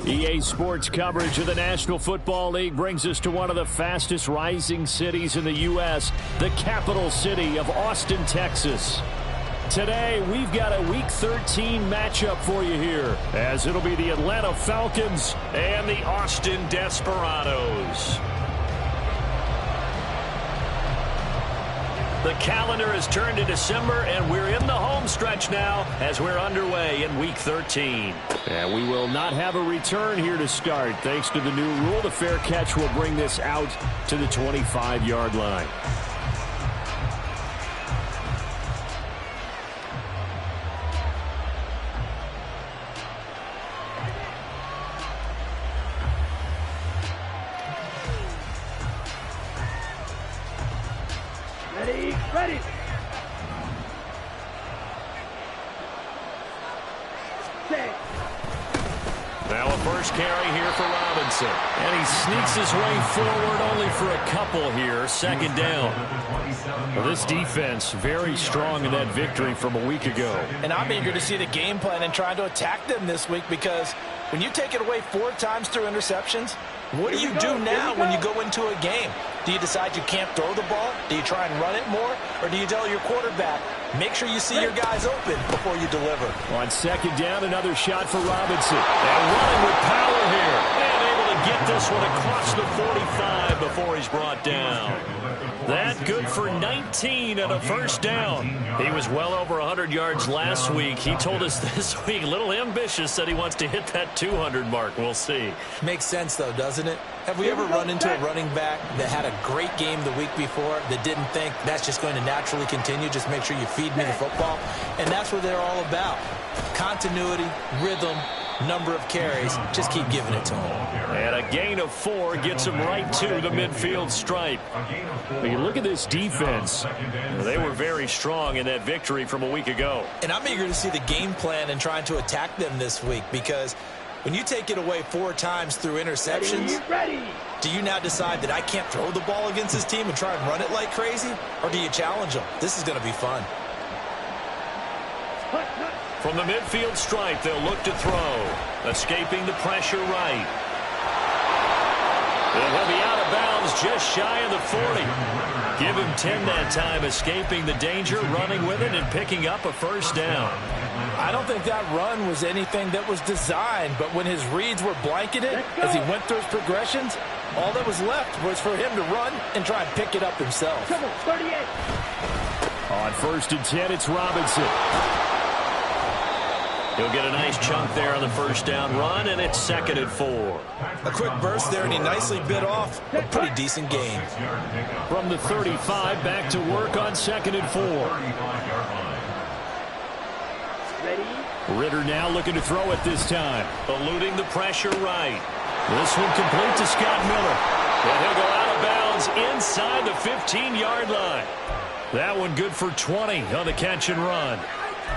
EA Sports coverage of the National Football League brings us to one of the fastest rising cities in the U.S., the capital city of Austin, Texas. Today, we've got a Week 13 matchup for you here, as it'll be the Atlanta Falcons and the Austin Desperados. The calendar has turned to December, and we're in the home stretch now as we're underway in Week 13. And we will not have a return here to start. Thanks to the new rule, the fair catch will bring this out to the 25-yard line. Ready. Now a first carry here for Robinson. And he sneaks his way forward only for a couple here. Second down. Well, this defense very strong in that victory from a week ago. And I'm eager to see the game plan and try to attack them this week, because when you take it away 4 times through interceptions, what do you do now when you go into a game? Do you decide you can't throw the ball? Do you try and run it more? Or do you tell your quarterback, make sure you see your guys open before you deliver? On second down, another shot for Robinson. And running with power here. And able to get this one across the 45 before he's brought down. That good for 19 and a first down. He was well over 100 yards last week. He told us this week, a little ambitious, said he wants to hit that 200 mark. We'll see. Makes sense, though, doesn't it? Have we ever run into a running back that had a great game the week before that didn't think that's just going to naturally continue? Just make sure you feed me the football. And that's what they're all about. Continuity, rhythm, number of carries. Just keep giving it to him. And a gain of 4 gets him right to the midfield stripe. When you look at this defense, they were very strong in that victory from a week ago. And I'm eager to see the game plan and trying to attack them this week, because when you take it away 4 times through interceptions, do you now decide that I can't throw the ball against this team and try and run it like crazy? Or do you challenge them? This is going to be fun. From the midfield stripe, they'll look to throw. Escaping the pressure right. And he'll be out of bounds just shy of the 40. Give him 10 that time, escaping the danger, running with it, and picking up a first down. I don't think that run was anything that was designed, but when his reads were blanketed as he went through his progressions, all that was left was for him to run and try and pick it up himself. Come on, 38. On 1st and 10, it's Robinson. He'll get a nice chunk there on the first down run, and it's 2nd and 4. A quick burst there, and he nicely bit off a pretty decent gain. From the 35, back to work on 2nd and 4. Ready? Ritter now looking to throw it this time. Eluding the pressure right. This one complete to Scott Miller. And he'll go out of bounds inside the 15-yard line. That one good for 20 on the catch and run.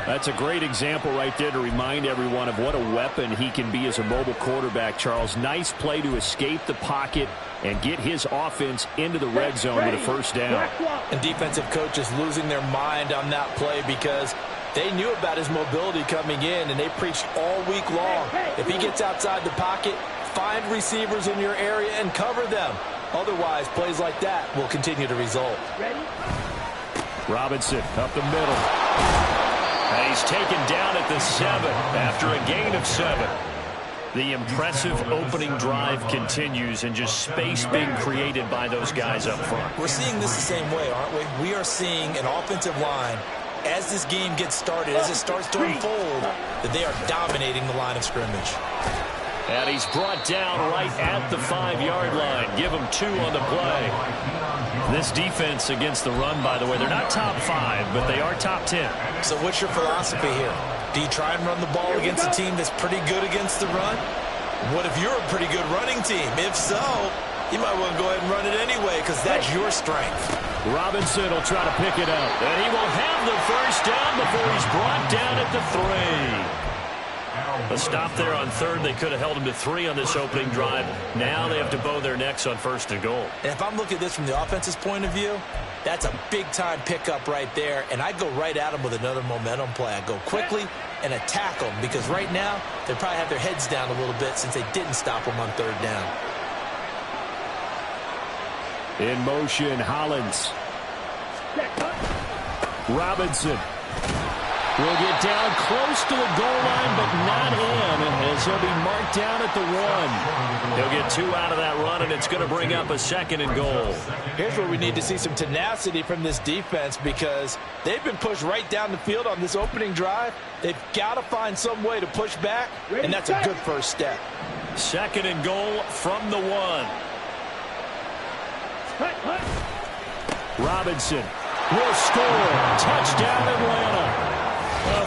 That's a great example right there to remind everyone of what a weapon he can be as a mobile quarterback, Charles. Nice play to escape the pocket and get his offense into the red zone with a first down. And defensive coaches losing their mind on that play, because they knew about his mobility coming in, and they preached all week long. If he gets outside the pocket, find receivers in your area and cover them. Otherwise, plays like that will continue to result. Robinson up the middle. And he's taken down at the 7 after a gain of 7. The impressive opening drive continues, and just space being created by those guys up front. We're seeing this the same way, aren't we? We are seeing an offensive line, as this game gets started, as it starts to unfold, that they are dominating the line of scrimmage. And he's brought down right at the 5-yard line. Give him 2 on the play. This defense against the run, by the way, they're not top 5, but they are top 10. So what's your philosophy here? Do you try and run the ball against a team that's pretty good against the run? What if you're a pretty good running team? If so, you might want to go ahead and run it anyway, because that's your strength. Robinson will try to pick it up. And he will have the first down before he's brought down at the 3. A stop there on 3rd. They could have held him to 3 on this opening drive. Now they have to bow their necks on 1st and goal. And if I'm looking at this from the offense's point of view, that's a big-time pickup right there, and I'd go right at him with another momentum play. I'd go quickly, and attack them, because right now they probably have their heads down a little bit since they didn't stop them on third down. In motion, Hollins. Robinson will get down close to the goal line, but not in, as he'll be marked down at the 1. He'll get 2 out of that run, and it's going to bring up a 2nd and goal. Here's where we need to see some tenacity from this defense, because they've been pushed right down the field on this opening drive. They've got to find some way to push back, and that's a good first step. 2nd and goal from the 1. Robinson will score. Touchdown, Atlanta.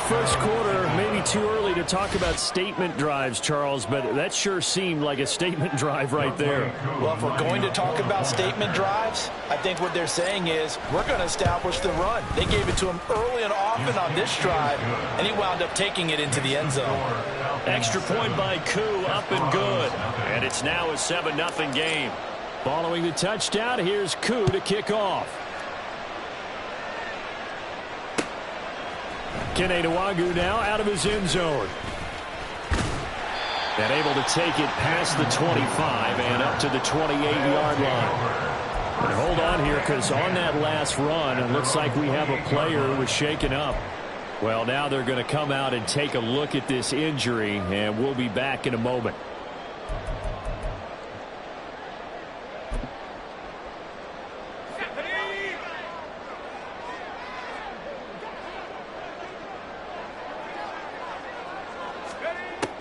First quarter, maybe too early to talk about statement drives, Charles, but that sure seemed like a statement drive right there. Well, if we're going to talk about statement drives, I think what they're saying is we're going to establish the run. They gave it to him early and often on this drive, and he wound up taking it into the end zone. Extra point by Koo, up and good. And it's now a 7-0 game. Following the touchdown, here's Koo to kick off. Kene Nwangwu now out of his end zone. And able to take it past the 25 and up to the 28-yard line. And hold on here, because on that last run, it looks like we have a player who was shaken up. Well, now they're going to come out and take a look at this injury, and we'll be back in a moment.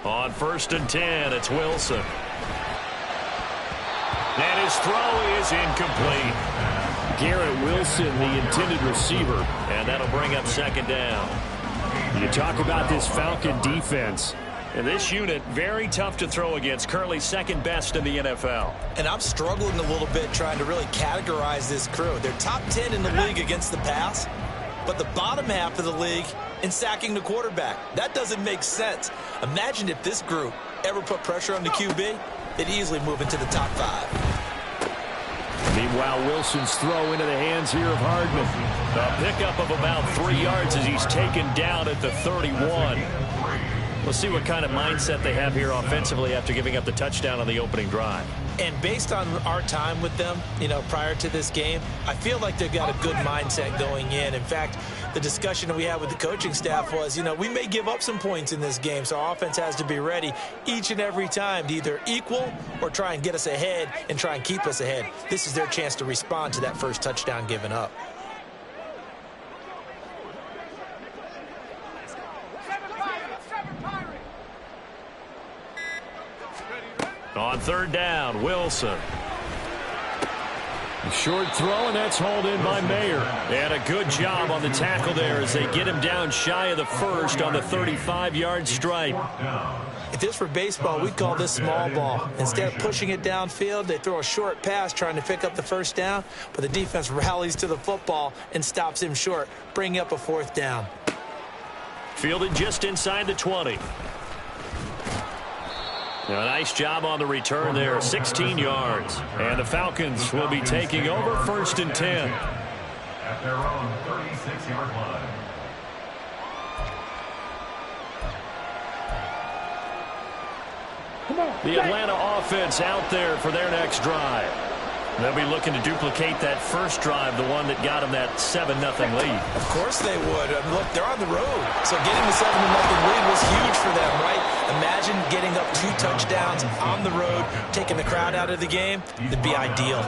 On 1st and 10, it's Wilson. And his throw is incomplete. Garrett Wilson, the intended receiver, and that'll bring up 2nd down. You talk about this Falcon defense. And this unit, very tough to throw against, currently 2nd best in the NFL. And I'm struggling a little bit trying to really categorize this crew. They're top 10 in the league against the pass, but the bottom half of the league in sacking the quarterback. That doesn't make sense. Imagine if this group ever put pressure on the QB, they'd easily move into the top 5. Meanwhile, Wilson's throw into the hands here of Hardman. A pickup of about 3 yards as he's taken down at the 31. We'll see what kind of mindset they have here offensively after giving up the touchdown on the opening drive. And based on our time with them, prior to this game, I feel like they've got a good mindset going in. In fact, the discussion that we had with the coaching staff was, we may give up some points in this game, so our offense has to be ready each and every time to either equal or try and get us ahead and try and keep us ahead. This is their chance to respond to that first touchdown given up. On 3rd down, Wilson. A short throw, and that's hauled in by Mayer. And a good job on the tackle there as they get him down shy of the 1st on the 35-yard stripe. If this were baseball, we'd call this small ball. Instead of pushing it downfield, they throw a short pass trying to pick up the 1st down, but the defense rallies to the football and stops him short, bringing up a 4th down. Fielded just inside the 20. A nice job on the return there, 16 yards. And the Falcons will be taking over 1st and 10. At their own 36-yard line. The Atlanta offense out there for their next drive. They'll be looking to duplicate that first drive, the one that got them that 7-0 lead. Of course they would. Look, they're on the road. So getting the 7-0 lead was huge for them, right? Imagine getting up 2 touchdowns on the road, taking the crowd out of the game. That'd be ideal.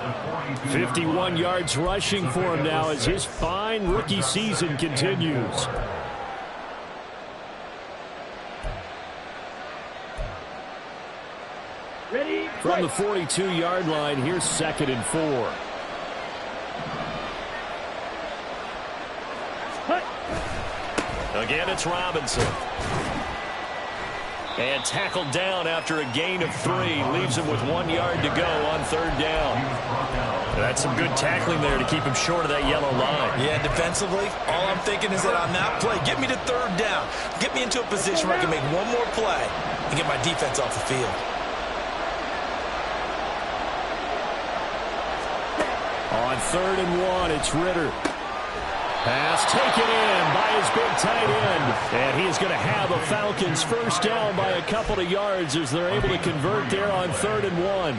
51 yards rushing for him now as his fine rookie season continues. Ready? From the 42-yard line, here's 2nd and 4. Again, it's Robinson. And tackled down after a gain of 3. Leaves him with 1 yard to go on 3rd down. That's some good tackling there to keep him short of that yellow line. Yeah, defensively, all I'm thinking is that on that play, get me to 3rd down. Get me into a position where I can make one more play and get my defense off the field. On 3rd and 1, it's Ritter. Pass taken in by his big tight end. And he is going to have a Falcons first down by a couple of yards as they're able to convert there on 3rd and 1.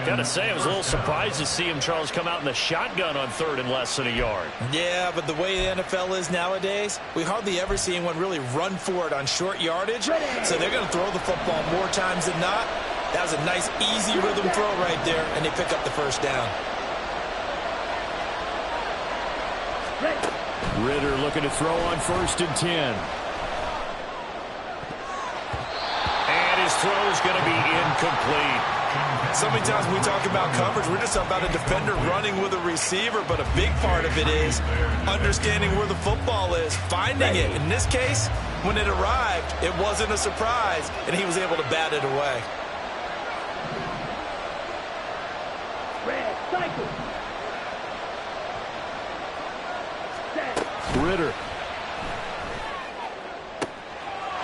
Got to say, I was a little surprised to see him, Charles, come out in the shotgun on 3rd and less than a yard. Yeah, but the way the NFL is nowadays, we hardly ever see anyone really run for it on short yardage. So they're going to throw the football more times than not. That was a nice, easy rhythm throw right there, and they pick up the first down. Ridder looking to throw on 1st and 10. And his throw is going to be incomplete. So many times when we talk about coverage, we're just about a defender running with a receiver, but a big part of it is understanding where the football is, finding it. In this case, when it arrived, it wasn't a surprise, and he was able to bat it away. Red, cycle. Ridder.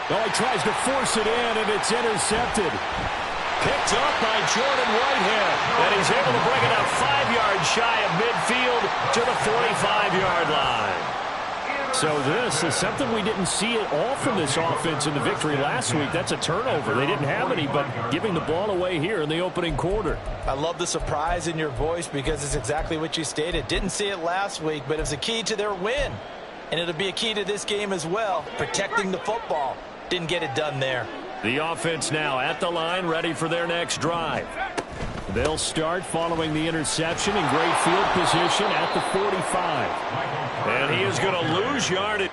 Oh, he tries to force it in, and it's intercepted. Picked up by Jordan Whitehead. And he's able to bring it up 5 yards shy of midfield to the 45-yard line. So this is something we didn't see at all from this offense in the victory last week. That's a turnover. They didn't have any, but giving the ball away here in the opening quarter. I love the surprise in your voice because it's exactly what you stated. Didn't see it last week, but it was a key to their win. And it'll be a key to this game as well, protecting the football. Didn't get it done there. The offense now at the line, ready for their next drive. They'll start following the interception in great field position at the 45. And he is going to lose yardage.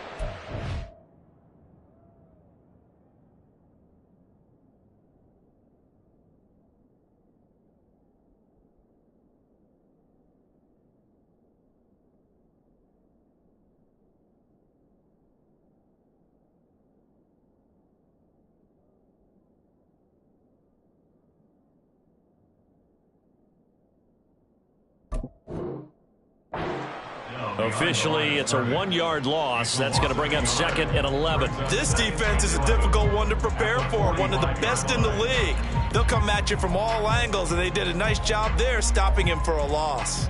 Officially, it's a 1-yard loss. That's going to bring up 2nd and 11. This defense is a difficult one to prepare for, one of the best in the league. They'll come at you from all angles, and they did a nice job there stopping him for a loss.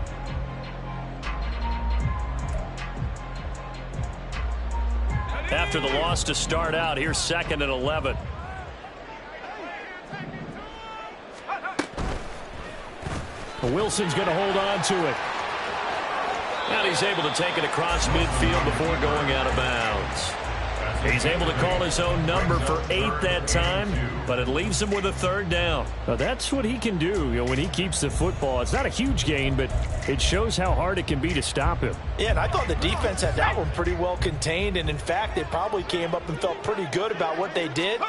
After the loss to start out, here's 2nd and 11. Wilson's going to hold on to it. And he's able to take it across midfield before going out of bounds. He's able to call his own number for 8 that time, but it leaves him with a 3rd down. Now, that's what he can do, when he keeps the football. It's not a huge gain, but it shows how hard it can be to stop him. Yeah, and I thought the defense had that one pretty well contained, and in fact, they probably came up and felt pretty good about what they did.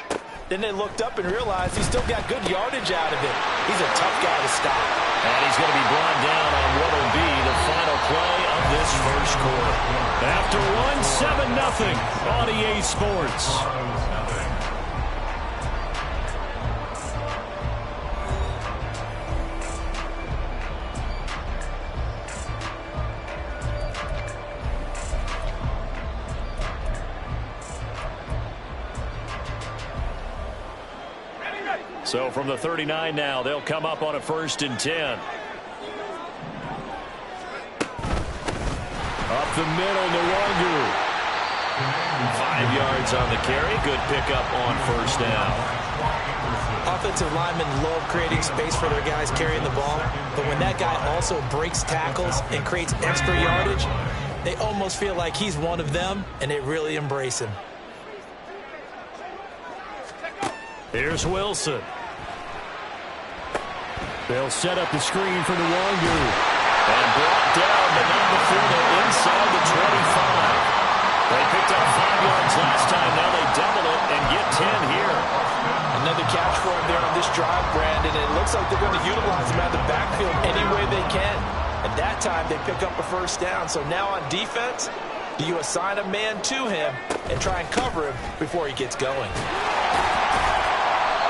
Then they looked up and realized he still got good yardage out of it. He's a tough guy to stop. And he's going to be brought down on what will be the final play of this first quarter. After one, 7-0 on EA Sports. So from the 39 now, they'll come up on a 1st and 10. Up the middle, Nwangu. 5 yards on the carry. Good pickup on 1st down. Offensive linemen love creating space for their guys carrying the ball, but when that guy also breaks tackles and creates extra yardage, they almost feel like he's one of them, and they really embrace him. Here's Wilson. They'll set up the screen for Nwangu. And brought down, but not before they're inside the 25. They picked up 5 yards last time. Now they double it and get 10 here. Another catch for him there on this drive, Brandon. And it looks like they're going to utilize him out of the backfield any way they can. And that time they pick up a 1st down. So now on defense, do you assign a man to him and try and cover him before he gets going?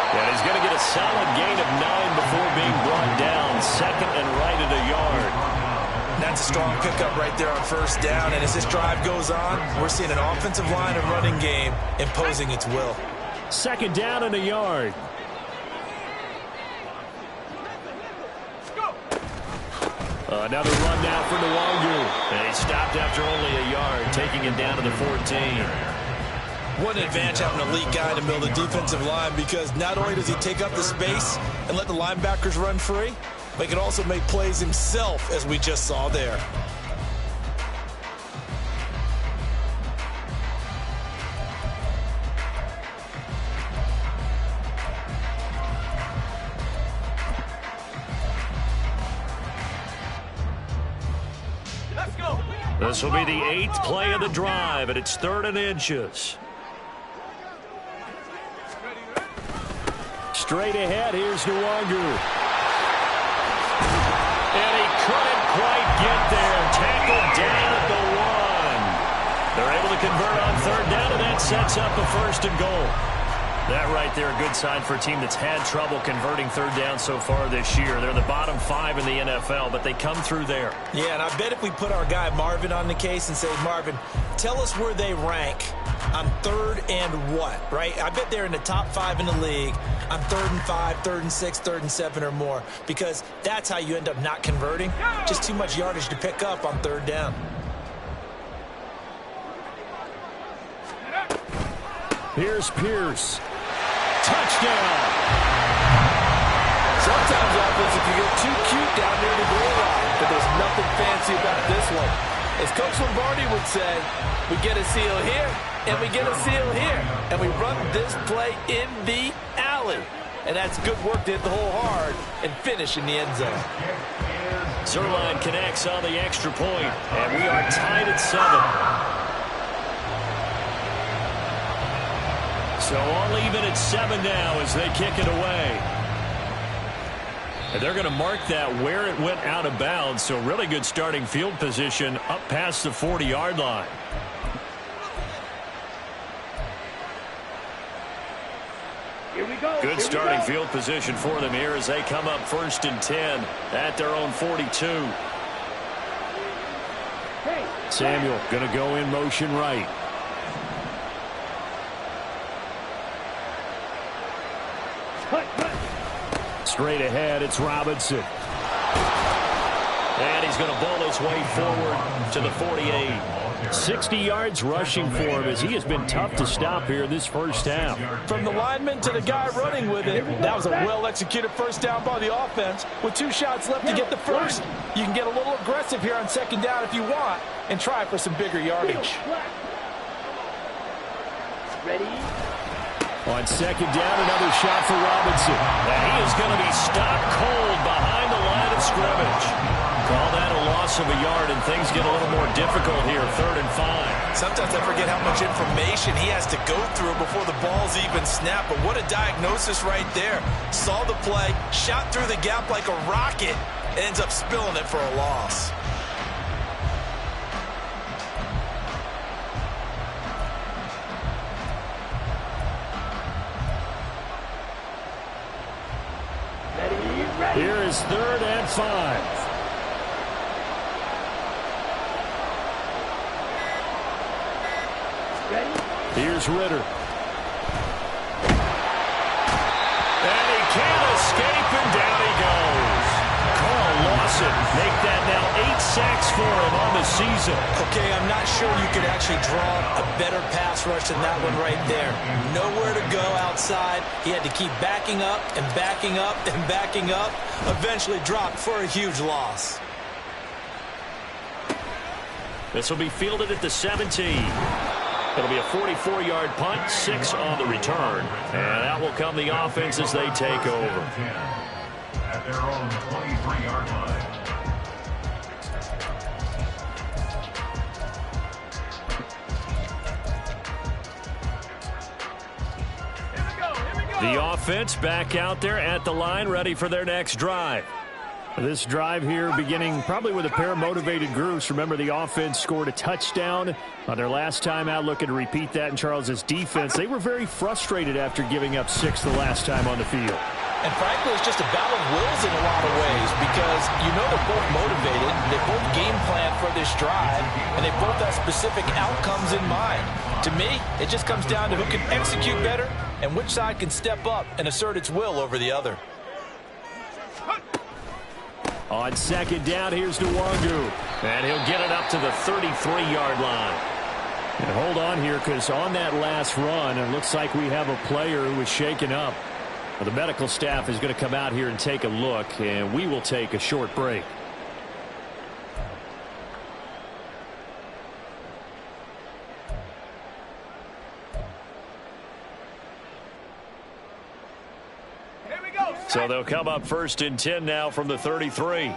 And he's going to get a solid gain of 9 before being brought down. 2nd and right at a yard. That's a strong pickup right there on 1st down. And as this drive goes on, we're seeing an offensive line and running game imposing its will. 2nd down and a yard. Another run now for Nwangu. And he stopped after only a yard, taking it down to the 14. What an advantage having an elite guy in the middle of the defensive line, because not only does he take up the space and let the linebackers run free, but he can also make plays himself, as we just saw there. This will be the 8th play of the drive, and it's 3rd and inches. Straight ahead, here's Nwangu. And he couldn't quite get there. Tackled down at the 1. They're able to convert on 3rd down, and that sets up a 1st and goal. That right there, a good sign for a team that's had trouble converting 3rd down so far this year. They're in the bottom 5 in the NFL, but they come through there. Yeah, and I bet if we put our guy Marvin on the case and say, Marvin, tell us where they rank on 3rd and what, right? I bet they're in the top 5 in the league on 3rd and 5, 3rd and 6, 3rd and 7 or more, because that's how you end up not converting. Just too much yardage to pick up on 3rd down. Here's Pierce. Touchdown! Sometimes offense can get too cute down near the goal line, but there's nothing fancy about this one. As Coach Lombardi would say, we get a seal here, and we get a seal here, and we run this play in the alley. And that's good work to hit the hole hard and finish in the end zone. Zuerlein connects on the extra point, and we are tied at 7. So all even at 7 now as they kick it away. And they're going to mark that where it went out of bounds, so really good starting field position up past the 40-yard line. Here we go. Good starting field position for them here as they come up 1st and 10 at their own 42. Samuel going to go in motion right. Straight ahead, it's Robinson. And he's going to bowl his way forward to the 48. 60 yards rushing for him as he has been tough to stop here this first half. From the lineman to the guy running with it, that was a well-executed first down by the offense. With 2 shots left to get the first, you can get a little aggressive here on 2nd down if you want and try for some bigger yardage. Ready? On 2nd down, another shot for Robinson. And he is going to be stopped cold behind the line of scrimmage. Call that a loss of a yard, and things get a little more difficult here, 3rd and 5. Sometimes I forget how much information he has to go through before the ball's even snapped. But what a diagnosis right there. Saw the play, shot through the gap like a rocket, and ends up spilling it for a loss. Here is 3rd and 5. Here's Ritter. And he can't escape, and down he goes. Carl Lawson make that now 8 sacks for him on the season. Okay, I'm not sure you could actually draw a better pass rush than that one right there. Nowhere to go outside. He had to keep backing up and backing up and backing up. Eventually dropped for a huge loss. This will be fielded at the 17. It'll be a 44-yard punt, 6 on the return. And that will come the offense as they take over. At their own 23-yard line. The offense back out there at the line, ready for their next drive. This drive here beginning probably with a pair of motivated groups. Remember, the offense scored a touchdown on their last time out, looking to repeat that in Charles's defense. They were very frustrated after giving up 6 the last time on the field. And frankly, it's just a battle of wills in a lot of ways, because you know they're both motivated, they both game plan for this drive, and they both have specific outcomes in mind. To me, it just comes down to who can execute better and which side can step up and assert its will over the other. On second down, here's Nwangu. And he'll get it up to the 33-yard line. And hold on here, because on that last run, it looks like we have a player who was shaken up. Well, the medical staff is going to come out here and take a look, and we will take a short break. So they'll come up 1st and 10 now from the 33.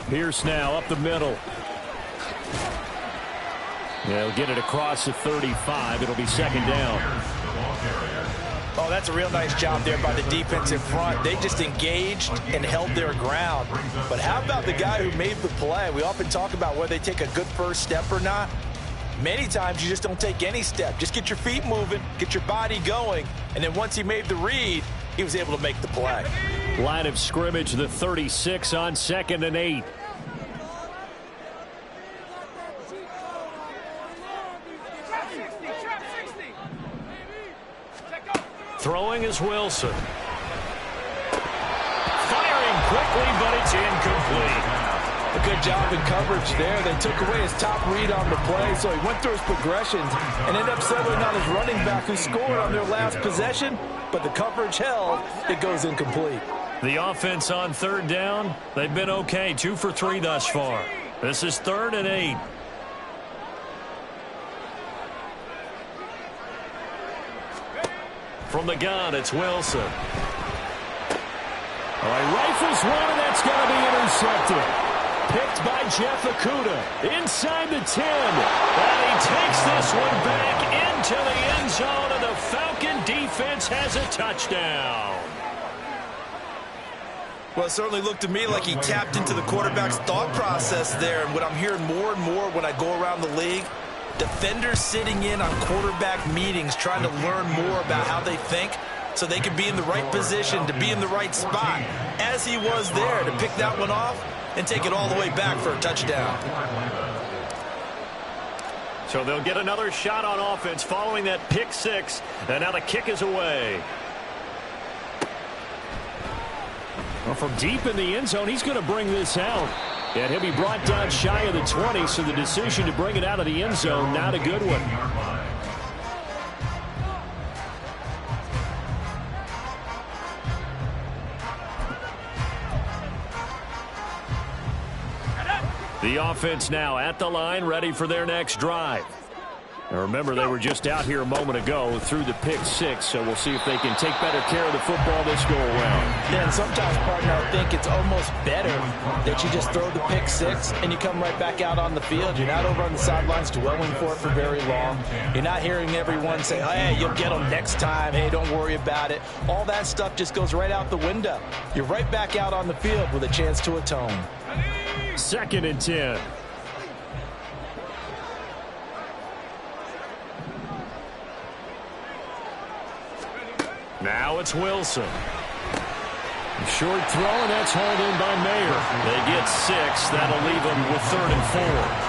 Pierce now up the middle. They'll get it across the 35. It'll be second down. Oh, that's a real nice job there by the defense in front. They just engaged and held their ground. But how about the guy who made the play? We often talk about whether they take a good first step or not. Many times you just don't take any step. Just get your feet moving, get your body going, and then once he made the read, he was able to make the play. Line of scrimmage, the 36 on 2nd and 8. Throwing is Wilson. Firing quickly, but it's incomplete. A good job in coverage there. They took away his top read on the play, so he went through his progressions and ended up settling on his running back who scored on their last possession, but the coverage held. It goes incomplete. The offense on 3rd down, they've been okay. 2 for 3 thus far. This is 3rd and 8. From the gun, it's Wilson. All right, rifles one, and that's going to be intercepted. Picked by Jeff Okudah inside the 10. And he takes this one back into the end zone, and the Falcon defense has a touchdown. Well, it certainly looked to me like he tapped into the quarterback's thought process there. And what I'm hearing more and more when I go around the league, defenders sitting in on quarterback meetings trying to learn more about how they think so they can be in the right position, to be in the right spot, as he was there to pick that one off and take it all the way back for a touchdown. So they'll get another shot on offense following that pick 6, and now the kick is away. Well, from deep in the end zone, he's going to bring this out. And he'll be brought down shy of the 20, so the decision to bring it out of the end zone, not a good one. The offense now at the line, ready for their next drive. Now remember, they were just out here a moment ago through the pick 6, so we'll see if they can take better care of the football this go-around. Yeah, and sometimes, partner, I think it's almost better that you just throw the pick 6 and you come right back out on the field. You're not over on the sidelines dwelling for it for very long. You're not hearing everyone say, oh, hey, you'll get them next time. Hey, don't worry about it. All that stuff just goes right out the window. You're right back out on the field with a chance to atone. 2nd and 10. Now it's Wilson. Short throw, and that's hauled in by Mayer. They get 6. That'll leave them with 3rd and 4.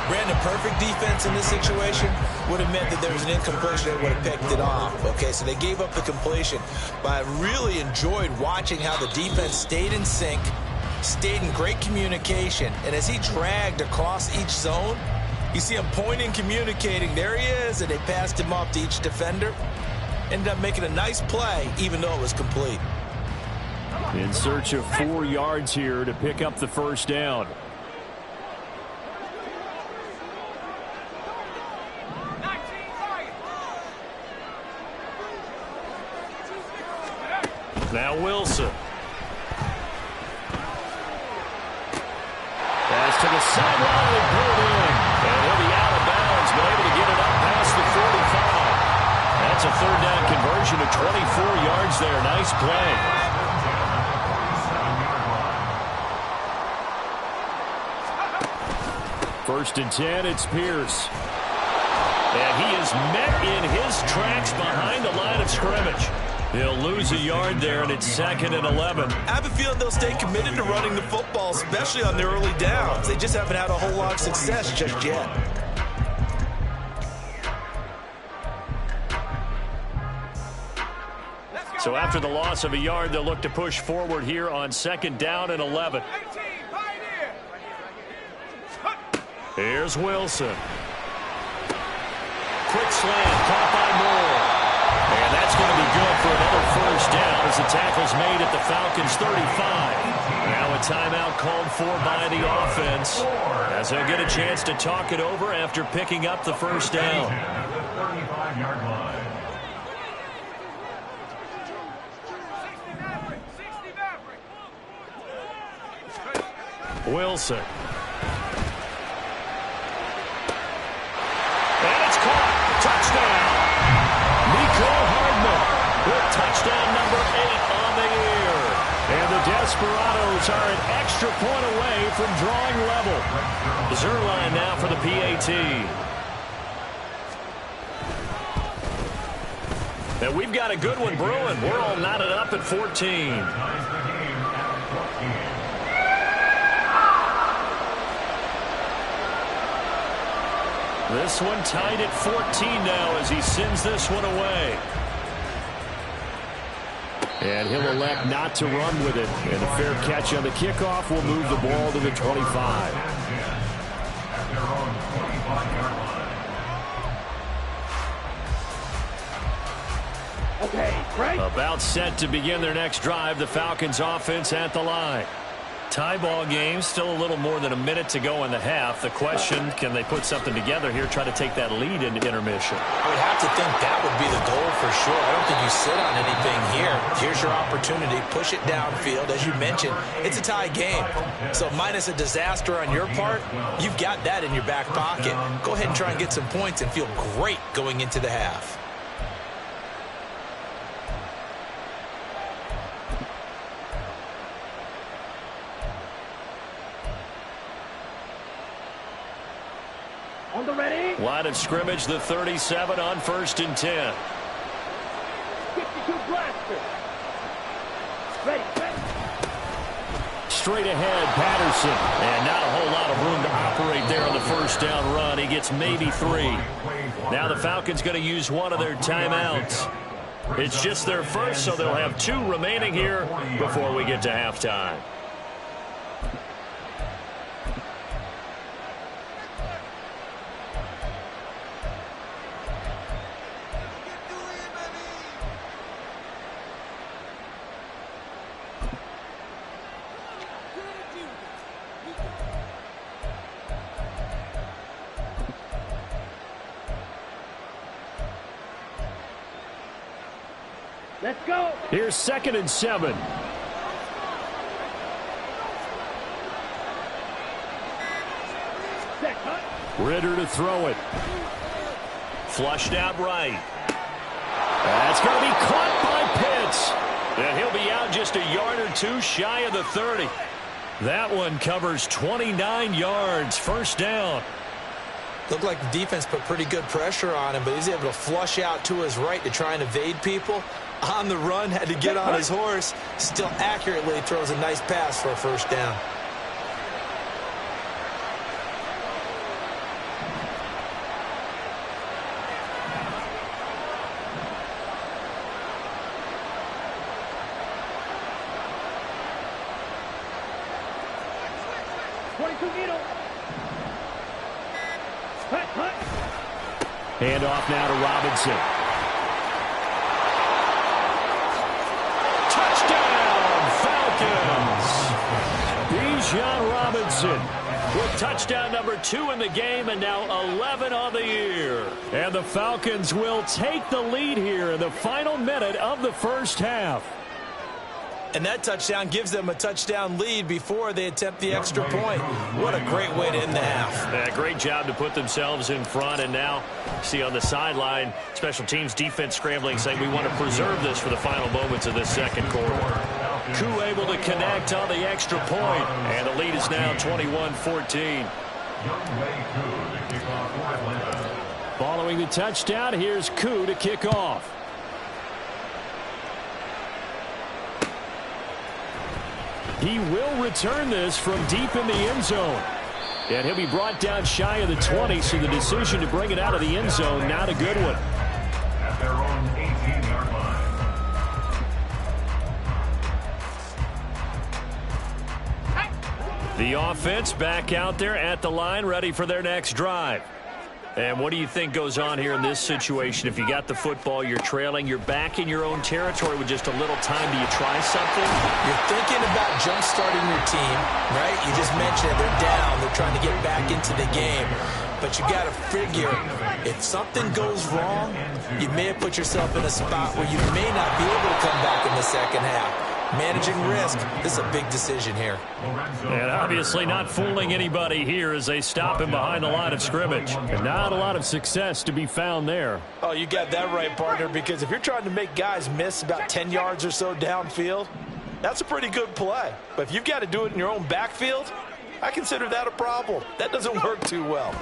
Brandon, perfect defense in this situation would have meant that there was an incompletion that would have picked it off. Okay, so they gave up the completion. But I really enjoyed watching how the defense stayed in sync, stayed in great communication, and as he dragged across each zone, you see him pointing, communicating. There he is, and they passed him off to each defender. Ended up making a nice play, even though it was complete. In search of 4 yards here to pick up the first down. Now Wilson. Pass to the sideline and pulled in. And he'll be out of bounds, but able to get it up past the 45. That's a 3rd down conversion of 24 yards there. Nice play. First and 10, it's Pierce. And he is met in his tracks behind the line of scrimmage. He'll lose a yard there, and it's 2nd and 11. I have a feeling they'll stay committed to running the football, especially on their early downs. They just haven't had a whole lot of success just yet. So after the loss of a yard, they'll look to push forward here on 2nd down and 11. Here's Wilson. Quick slant, caught by Moore. And that's going to be good for another 1st down as the tackle's made at the Falcons' 35. Now a timeout called for by the offense as they'll get a chance to talk it over after picking up the 1st down. 35-yard line. Wilson. And it's caught. Touchdown. Mecole Hardman with touchdown number 8 on the year. And the Desperados are an extra point away from drawing level. Zuerlein now for the PAT. And we've got a good one brewing. We're all knotted up at 14. This one tied at 14 now as he sends this one away. And he'll elect not to run with it. And a fair catch on the kickoff will move the ball to the 25. Okay, right. About set to begin their next drive, the Falcons offense at the line. Tie ball game, still a little more than a minute to go in the half. The question, can they put something together here, try to take that lead into intermission? I would have to think that would be the goal for sure. I don't think you sit on anything here. Here's your opportunity. Push it downfield. As you mentioned, it's a tie game. So minus a disaster on your part, you've got that in your back pocket. Go ahead and try and get some points and feel great going into the half. On the ready. Line of scrimmage, the 37 on 1st and 10. 52 blaster. Ready. Straight ahead, Patterson. And not a whole lot of room to operate there on the 1st down run. He gets maybe 3. Now the Falcons going to use one of their timeouts. It's just their first, so they'll have 2 remaining here before we get to halftime. Let's go. Here's 2nd and 7. Set, cut. Ritter to throw it. Flushed out right. That's going to be caught by Pitts. And he'll be out just a yard or 2 shy of the 30. That one covers 29 yards. 1st down. Looked like the defense put pretty good pressure on him, but he's able to flush out to his right to try and evade people. On the run, had to get on his horse. Still accurately throws a nice pass for a 1st down. Hand off now to Robinson. Touchdown, Falcons! Bijan Robinson with touchdown number 2 in the game and now 11 on the year. And the Falcons will take the lead here in the final minute of the 1st half. And that touchdown gives them a touchdown lead before they attempt the extra point. What a great way to end the half. Yeah, great job to put themselves in front. And now, see on the sideline, special teams defense scrambling, saying we want to preserve this for the final moments of this 2nd quarter. Koo able to connect on the extra point. And the lead is now 21-14. Following the touchdown, here's Koo to kick off. He will return this from deep in the end zone. And he'll be brought down shy of the 20, so the decision to bring it out of the end zone, not a good one. At their own 18-yard line. The offense back out there at the line, ready for their next drive. And what do you think goes on here in this situation? If you got the football, you're trailing, you're back in your own territory with just a little time. Do you try something? You're thinking about jump-starting your team, right? You just mentioned it. They're down. They're trying to get back into the game. But you got to figure, if something goes wrong, you may have put yourself in a spot where you may not be able to come back in the second half. Managing risk, this is a big decision here. And obviously not fooling anybody here as they stop him behind the line of scrimmage. And not a lot of success to be found there. Oh, you got that right, partner, because if you're trying to make guys miss about 10 yards or so downfield, that's a pretty good play. But if you've got to do it in your own backfield, I consider that a problem. That doesn't work too well.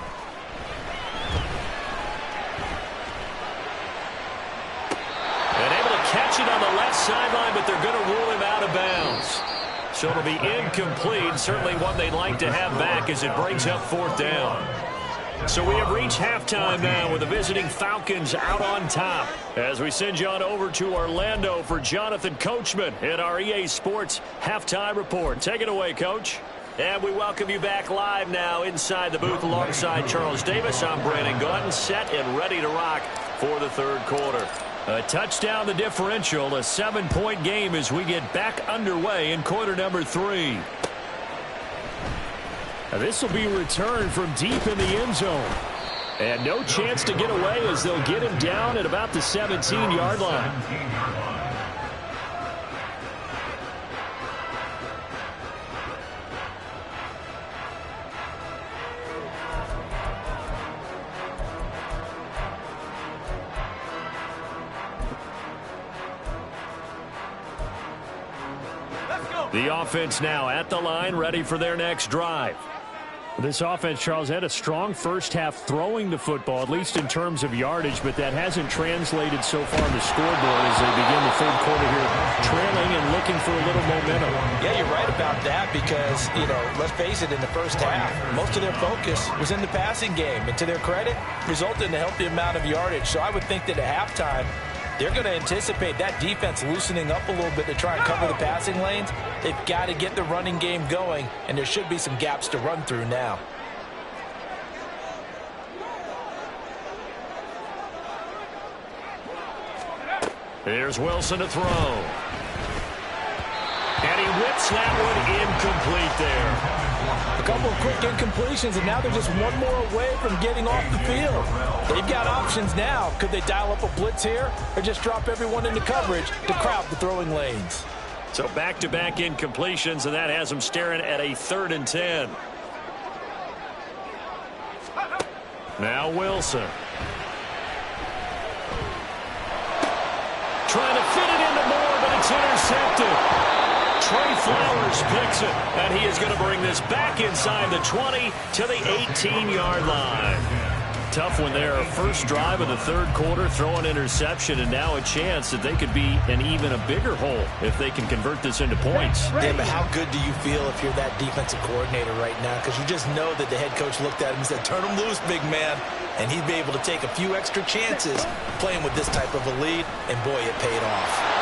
Catch it on the left sideline, but they're going to rule him out of bounds. So it'll be incomplete. Certainly one they'd like to have back as it brings up 4th down. So we have reached halftime now with the visiting Falcons out on top. As we send you on over to Orlando for Jonathan Coachman at our EA Sports Halftime Report. Take it away, Coach. And we welcome you back live now inside the booth alongside Charles Davis. I'm Brandon Gaudin, set and ready to rock for the 3rd quarter. A touchdown the differential, a 7-point game as we get back underway in quarter number 3. Now this will be returned from deep in the end zone. And no chance to get away as they'll get him down at about the 17-yard line. The offense now at the line, ready for their next drive. This offense, Charles, had a strong first half throwing the football, at least in terms of yardage, but that hasn't translated so far on the scoreboard as they begin the 3rd quarter here, trailing and looking for a little momentum. Yeah, you're right about that because, let's face it, in the first half, most of their focus was in the passing game. And to their credit, resulted in a healthy amount of yardage. So I would think that at halftime, they're going to anticipate that defense loosening up a little bit to try and cover the passing lanes. They've got to get the running game going, and there should be some gaps to run through now. Here's Wilson to throw. And he whips that one incomplete there. A couple of quick incompletions, and now they're just one more away from getting off the field. They've got options now. Could they dial up a blitz here or just drop everyone into coverage to crowd the throwing lanes? So back-to-back incompletions, and that has them staring at a 3rd and 10. Now Wilson. Trying to fit it into Moore, but it's intercepted. Trey Flowers picks it, and he is going to bring this back inside the 20 to the 18-yard line. Tough one there. First drive of the 3rd quarter, throw an interception, and now a chance that they could be in even a bigger hole if they can convert this into points. Yeah, but how good do you feel if you're that defensive coordinator right now? Because you just know that the head coach looked at him and said, turn him loose, big man. And he'd be able to take a few extra chances playing with this type of a lead, and boy, it paid off.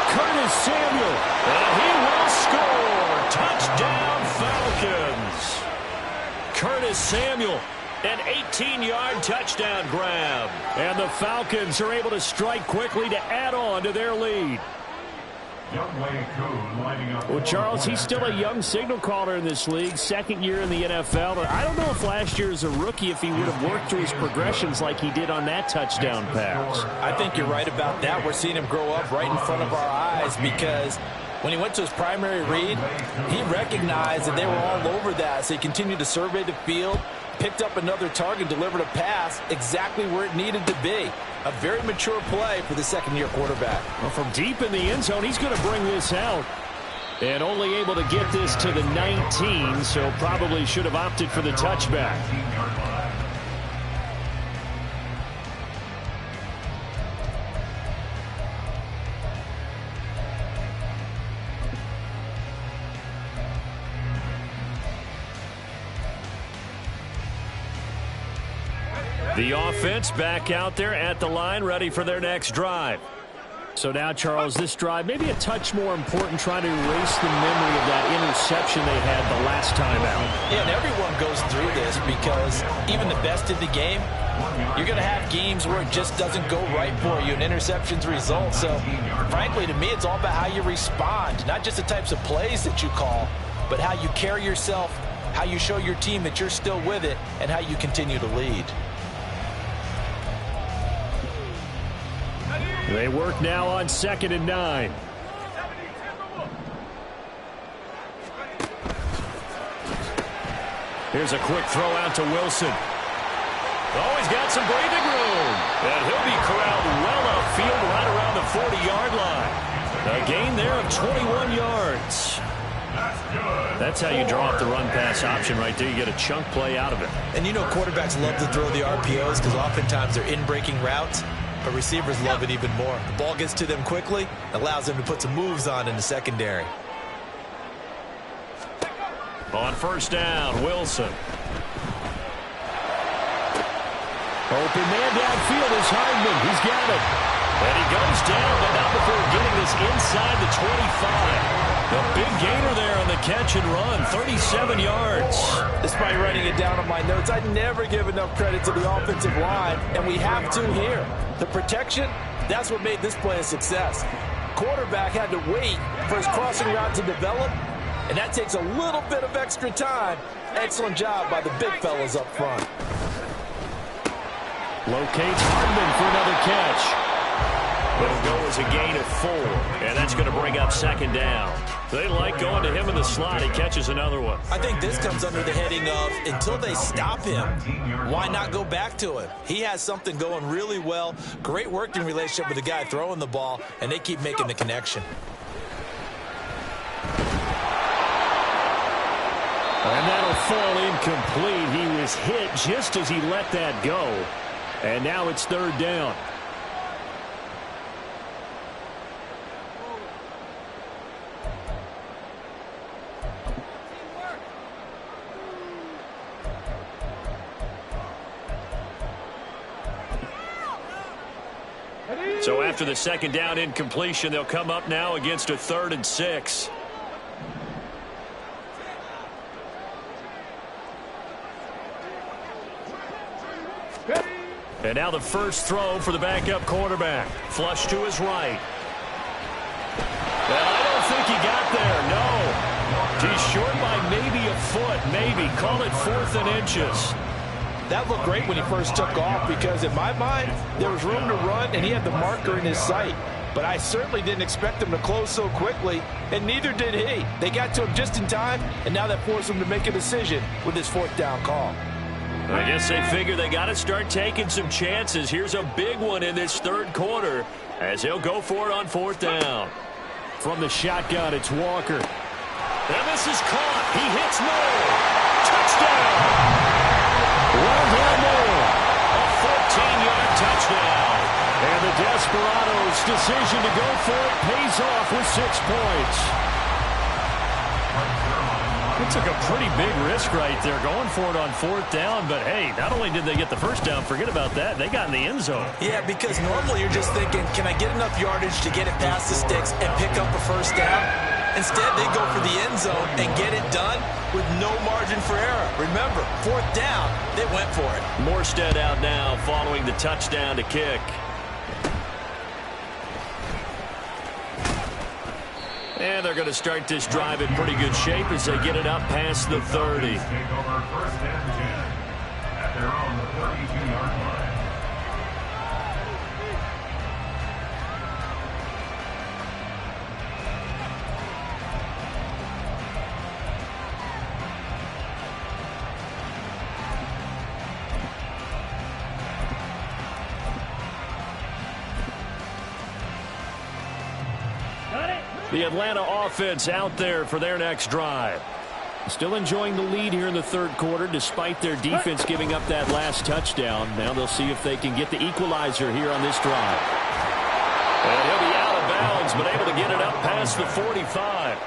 Curtis Samuel, and he will score. Touchdown, Falcons. Curtis Samuel, an 18-yard touchdown grab. And the Falcons are able to strike quickly to add on to their lead. Well, Charles, he's still a young signal caller in this league, 2nd year in the NFL. But I don't know if last year as a rookie, if he would have worked through his progressions like he did on that touchdown pass. I think you're right about that. We're seeing him grow up right in front of our eyes because when he went to his primary read, he recognized that they were all over that. So he continued to survey the field, picked up another target, delivered a pass exactly where it needed to be. A very mature play for the 2nd-year quarterback. Well, from deep in the end zone, he's going to bring this out. And only able to get this to the 19, so probably should have opted for the touchback. The offense back out there at the line, ready for their next drive. So now, Charles, this drive maybe a touch more important, trying to erase the memory of that interception they had the last time out. Yeah, and everyone goes through this because even the best in the game, you're going to have games where it just doesn't go right for you, and interceptions result. So, frankly, to me, it's all about how you respond, not just the types of plays that you call, but how you carry yourself, how you show your team that you're still with it, and how you continue to lead. They work now on 2nd and 9. Here's a quick throw out to Wilson. Oh, he's got some breathing room. And he'll be corralled well upfield right around the 40-yard line. A gain there of 21 yards. That's how you draw up the run-pass option right there. You get a chunk play out of it. And you know quarterbacks love to throw the RPOs because oftentimes they're in-breaking routes. But receivers love it even more. The ball gets to them quickly, allows them to put some moves on in the secondary. On 1st down, Wilson. Open man downfield is Hardman. He's got it. And he goes down, but not before getting this inside the 25. The big gainer there on the catch and run, 37 yards. Despite writing it down on my notes, I never give enough credit to the offensive line, and we have to here. The protection, that's what made this play a success. Quarterback had to wait for his crossing route to develop, and that takes a little bit of extra time. Excellent job by the big fellas up front. Locates Hardman for another catch. It'll go as a gain of 4, and that's going to bring up 2nd down. They like going to him in the slot. He catches another one. I think this comes under the heading of until they stop him, why not go back to him? He has something going really well. Great working relationship with the guy throwing the ball, and they keep making the connection. And that'll fall incomplete. He was hit just as he let that go. And now it's 3rd down. So after the 2nd down incompletion, they'll come up now against a 3rd and 6. And now the first throw for the backup quarterback. Flush to his right. Well, I don't think he got there, no. He's short by maybe a foot, maybe. Call it 4th and inches. That looked great when he first took off because, in my mind, there was room to run, and he had the marker in his sight. But I certainly didn't expect him to close so quickly, and neither did he. They got to him just in time, and now that forced him to make a decision with his 4th down call. I guess they figure they got to start taking some chances. Here's a big one in this 3rd quarter as he'll go for it on 4th down. From the shotgun, it's Walker. And this is caught. He hits Moore. Touchdown! Well done, Moore. A 14-yard touchdown. And the Desperados' decision to go for it pays off with 6 points. It took a pretty big risk right there going for it on 4th down. But, hey, not only did they get the 1st down, forget about that, they got in the end zone. Yeah, because normally you're just thinking, can I get enough yardage to get it past the sticks and pick up a 1st down? Instead, they go for the end zone and get it done with no margin for error. Remember, 4th down, they went for it. Morstead out now following the touchdown to kick. And they're going to start this drive in pretty good shape as they get it up past the 30. Take over 1st and 10 at their own 32-yard line. The Atlanta offense out there for their next drive. Still enjoying the lead here in the 3rd quarter despite their defense giving up that last touchdown. Now they'll see if they can get the equalizer here on this drive. And he'll be out of bounds, but able to get it up past the 45.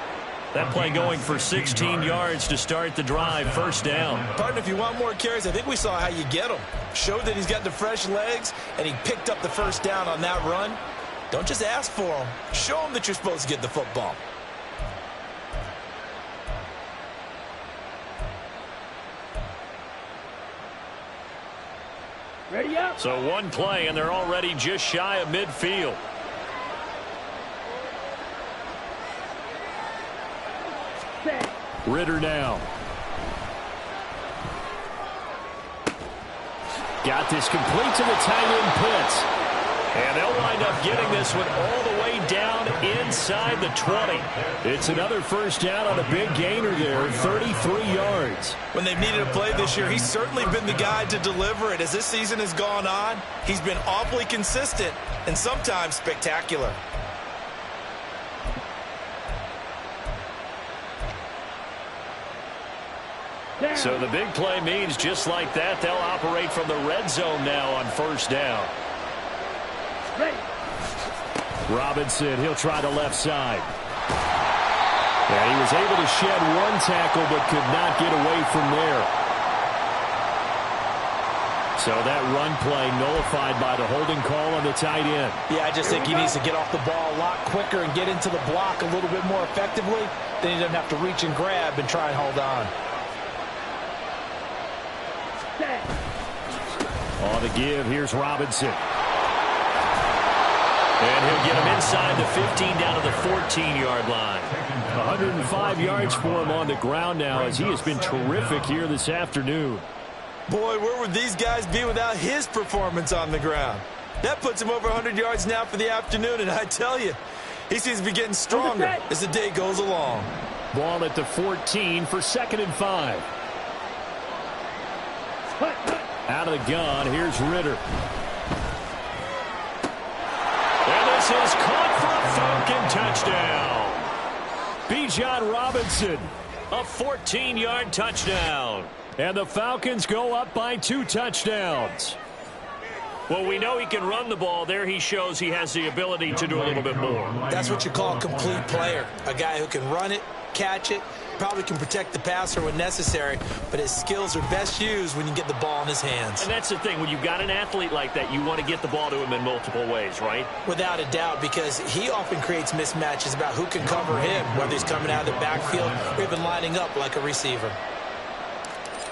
That play going for 16 yards to start the drive. 1st down. Partner, if you want more carries, I think we saw how you get them. Showed that he's got the fresh legs, and he picked up the 1st down on that run. Don't just ask for them. Show them that you're supposed to get the football. Ready up. So one play, and they're already just shy of midfield. Set. Ritter now. Got this complete to the tight end Pitts. And they'll wind up getting this one all the way down inside the 20. It's another first down on a big gainer there, 33 yards. When they've needed a play this year, he's certainly been the guy to deliver it. As this season has gone on, he's been awfully consistent and sometimes spectacular. So the big play means just like that, they'll operate from the red zone now on first down. Ready. Robinson, he'll try the left side. Yeah, he was able to shed one tackle but could not get away from there. So that run play nullified by the holding call on the tight end. Yeah, I just think he needs to get off the ball a lot quicker and get into the block a little bit more effectively. Then he doesn't have to reach and grab and try and hold on. Set. On the give, here's Robinson. And he'll get him inside the 15 down to the 14-yard line. 105 yards for him on the ground now as he has been terrific here this afternoon. Boy, where would these guys be without his performance on the ground? That puts him over 100 yards now for the afternoon, and I tell you, he seems to be getting stronger as the day goes along. Ball at the 14 for 2nd and 5. Out of the gun, here's Ritter. And this is caught for a Falcon touchdown. Bijan Robinson, a 14-yard touchdown. And the Falcons go up by 2 touchdowns. Well, we know he can run the ball. There he shows he has the ability to do a little bit more. That's what you call a complete player. A guy who can run it, catch it, probably can protect the passer when necessary, but his skills are best used when you get the ball in his hands. And that's the thing. When you've got an athlete like that, you want to get the ball to him in multiple ways, right? Without a doubt, because he often creates mismatches about who can cover him, whether he's coming out of the backfield or even lining up like a receiver.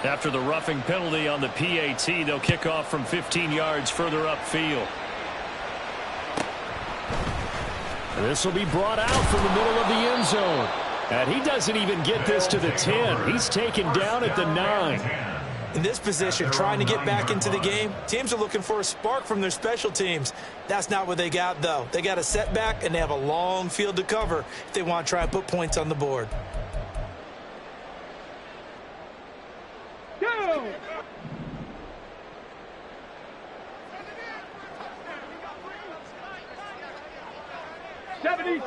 After the roughing penalty on the PAT, they'll kick off from 15 yards further upfield. This will be brought out from the middle of the end zone. And he doesn't even get this to the 10. He's taken down at the 9. In this position, trying to get back into the game, teams are looking for a spark from their special teams. That's not what they got, though. They got a setback, and they have a long field to cover if they want to try and put points on the board. Go!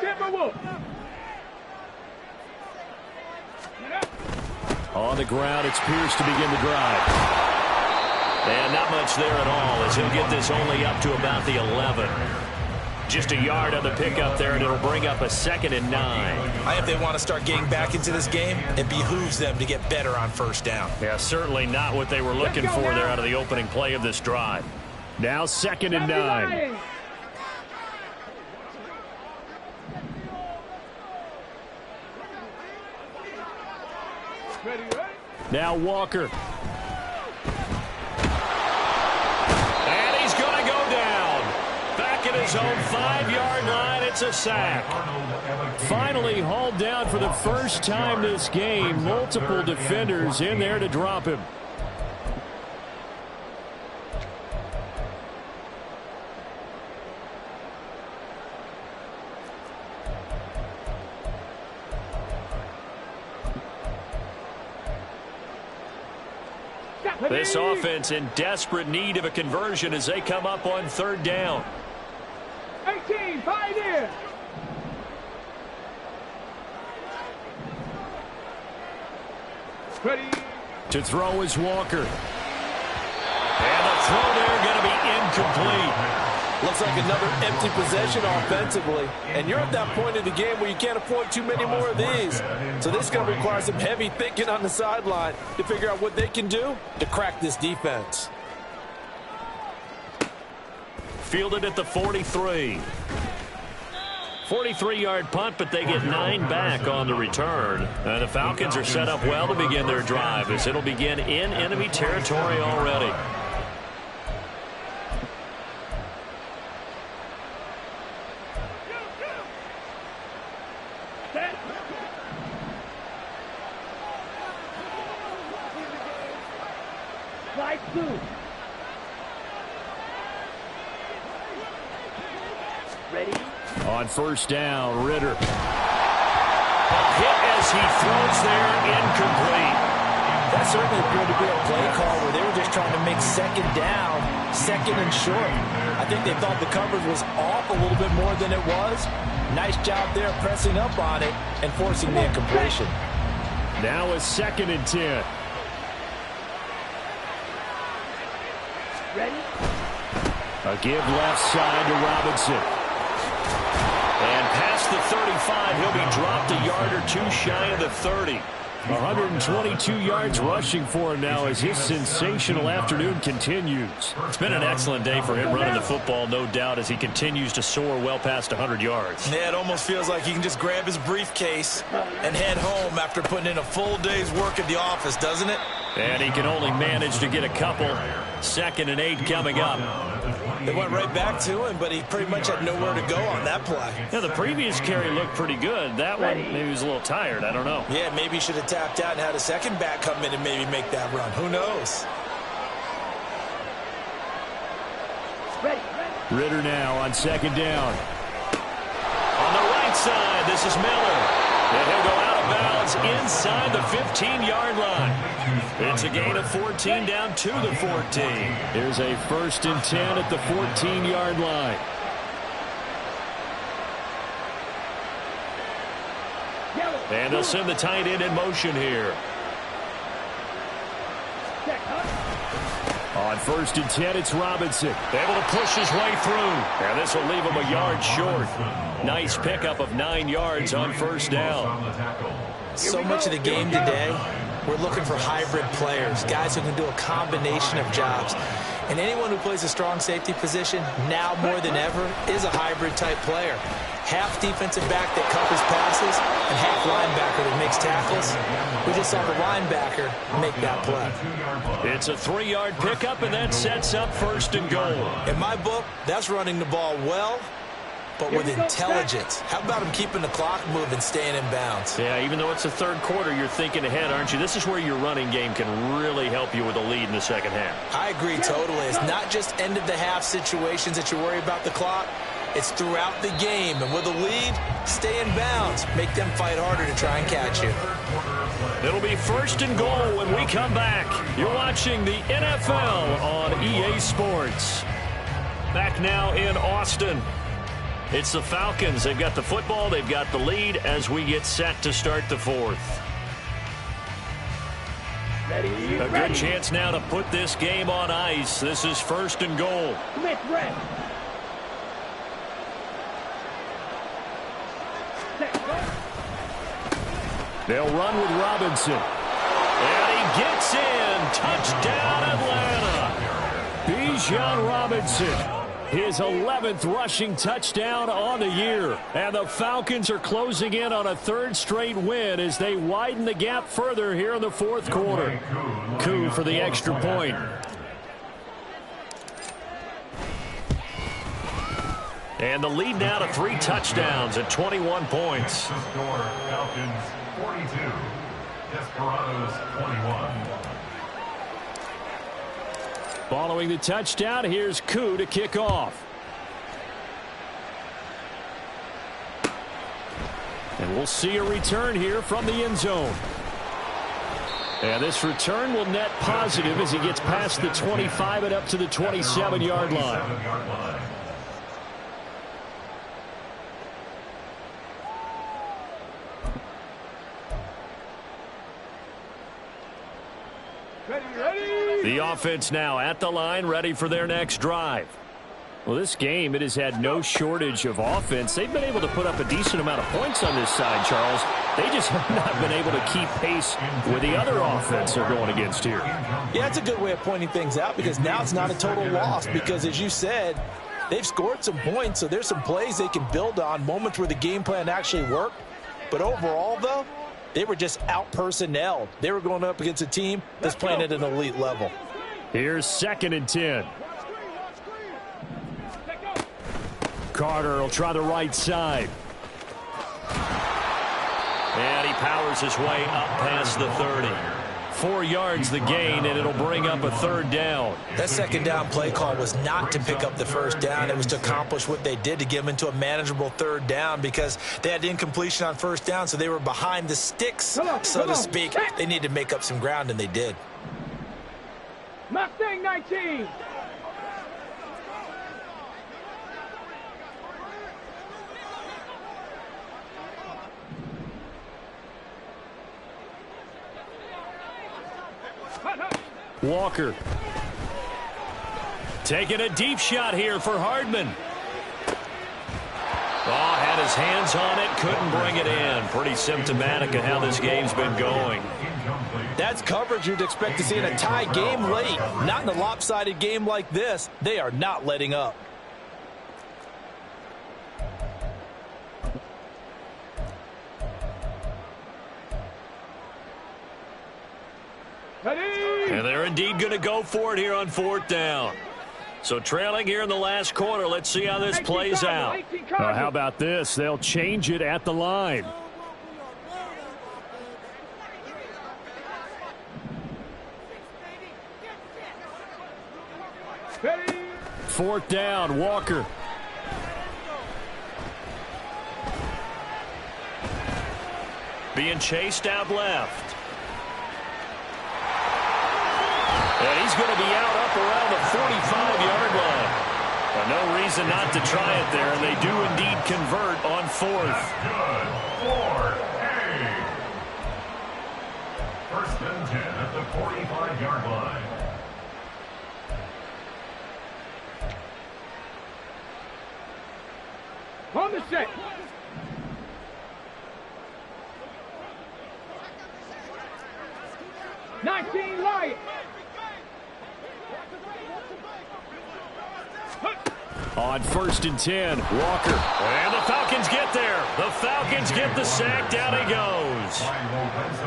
Timberwolves. On the ground, it's Pierce to begin the drive. And not much there at all as he'll get this only up to about the 11. Just a yard on the pickup there, and it'll bring up a 2nd and 9. If they want to start getting back into this game, it behooves them to get better on first down. Yeah, certainly not what they were looking for there out of the opening play of this drive. Now 2nd and 9. Now Walker. And he's going to go down. Back at his own 5-yard line, it's a sack. Finally hauled down for the first time this game. Multiple defenders in there to drop him. This offense in desperate need of a conversion as they come up on 3rd down. 18, Pioneer. Ready. To throw is Walker. And the throw there going to be incomplete. Looks like another empty possession offensively. And you're at that point in the game where you can't afford too many more of these. So this is going to require some heavy thinking on the sideline to figure out what they can do to crack this defense. Fielded at the 43. 43-yard punt, but they get 9 back on the return. And the Falcons are set up well to begin their drive as it'll begin in enemy territory already. Slide 2. Ready? On first down, Ritter. A hit as he throws there, incomplete. That certainly appeared to be a play call where they were just trying to make second down, second and short. I think they thought the coverage was off a little bit more than it was. Nice job there pressing up on it and forcing the incompletion. Now a 2nd and 10. Ready? A give left side to Robinson. And past the 35, he'll be dropped a yard or 2 shy of the 30. 122 yards rushing for him now as his sensational afternoon continues. It's been an excellent day for him running the football, no doubt, as he continues to soar well past 100 yards. Yeah, it almost feels like he can just grab his briefcase and head home after putting in a full day's work at the office, doesn't it? And he can only manage to get a couple. 2nd and 8 coming up. They went right back to him, but he pretty much had nowhere to go on that play. Yeah, the previous carry looked pretty good. That one, maybe he was a little tired. I don't know. Yeah, maybe he should have tapped out and had a second back come in and maybe make that run. Who knows? Ready? Ritter now on 2nd down. On the right side, this is Miller. And he'll go out of bounds inside the 15-yard line. It's a gain of 14 down to the 14. Here's a 1st and 10 at the 14-yard line. And they'll send the tight end in motion here. On 1st and 10, it's Robinson. Able to push his way through. And this will leave him a yard short. Nice pickup of 9 yards on 1st down. So much of the game today, we're looking for hybrid players, guys who can do a combination of jobs. And anyone who plays a strong safety position, now more than ever, is a hybrid-type player. Half defensive back that covers passes and half linebacker that makes tackles. We just saw the linebacker make that play. It's a 3-yard pickup, and that sets up 1st and goal. In my book, that's running the ball well, but with intelligence. How about him keeping the clock moving, staying in bounds? Yeah, even though it's the 3rd quarter, you're thinking ahead, aren't you? This is where your running game can really help you with a lead in the 2nd half. I agree totally. It's not just end-of-the-half situations that you worry about the clock. It's throughout the game. And with a lead, stay in bounds. Make them fight harder to try and catch you. It'll be 1st and goal when we come back. You're watching the NFL on EA Sports. Back now in Austin. It's the Falcons. They've got the football. They've got the lead as we get set to start the 4th. A good chance now to put this game on ice. This is 1st and goal. Smith, red. They'll run with Robinson. And he gets in. Touchdown, Atlanta. Bijan Robinson. His 11th rushing touchdown on the year. And the Falcons are closing in on a 3rd straight win as they widen the gap further here in the 4th quarter. Koo for the extra point. And the lead now to 3 touchdowns at 21 points. Falcons 42, Desperados 21. Following the touchdown, here's Koo to kick off. And we'll see a return here from the end zone. And this return will net positive as he gets past the 25 and up to the 27-yard line. The offense now at the line, ready for their next drive. Well, this game, it has had no shortage of offense. They've been able to put up a decent amount of points on this side, Charles. They just have not been able to keep pace with the other offense they're going against here. Yeah, it's a good way of pointing things out because now it's not a total loss because, as you said, they've scored some points, so there's some plays they can build on, moments where the game plan actually worked. But overall, though, they were just out-personnelled. They were going up against a team that's playing at an elite level. Here's 2nd and 10. Carter will try the right side. And he powers his way up past the 30. 4 yards the gain, and it'll bring up a 3rd down. That 2nd down play call was not to pick up the 1st down. It was to accomplish what they did, to get them into a manageable 3rd down, because they had incompletion on 1st down, so they were behind the sticks, so to speak. They needed to make up some ground, and they did. Mustang 19. Walker. Taking a deep shot here for Hardman. Oh, had his hands on it, couldn't bring it in. Pretty symptomatic of how this game's been going. That's coverage you'd expect to see in a tie game late. Not in a lopsided game like this. They are not letting up. And they're indeed going to go for it here on 4th down. So trailing here in the last quarter. Let's see how this plays out. How about this? They'll change it at the line. Ready. 4th down, Walker. Being chased out left. And he's going to be out up around the 45-yard line. No reason not to try it there, and they do indeed convert on 4th. That's good. 4A. 1st and 10 at the 45-yard line. On the set. Lions. On 1st and 10, Walker. And the Falcons get there. The Falcons get the sack. Down he goes.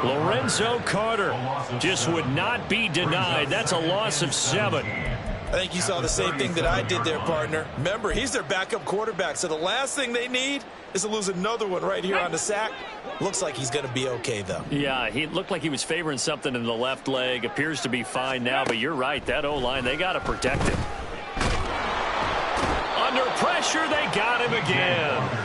Lorenzo Carter just would not be denied. That's a loss of 7. I think you saw the same thing that I did there, partner. Remember, he's their backup quarterback, so the last thing they need is to lose another one right here on the sack. Looks like he's going to be okay, though. Yeah, he looked like he was favoring something in the left leg. Appears to be fine now, but you're right. That O-line, they got to protect him. Under pressure, they got him again.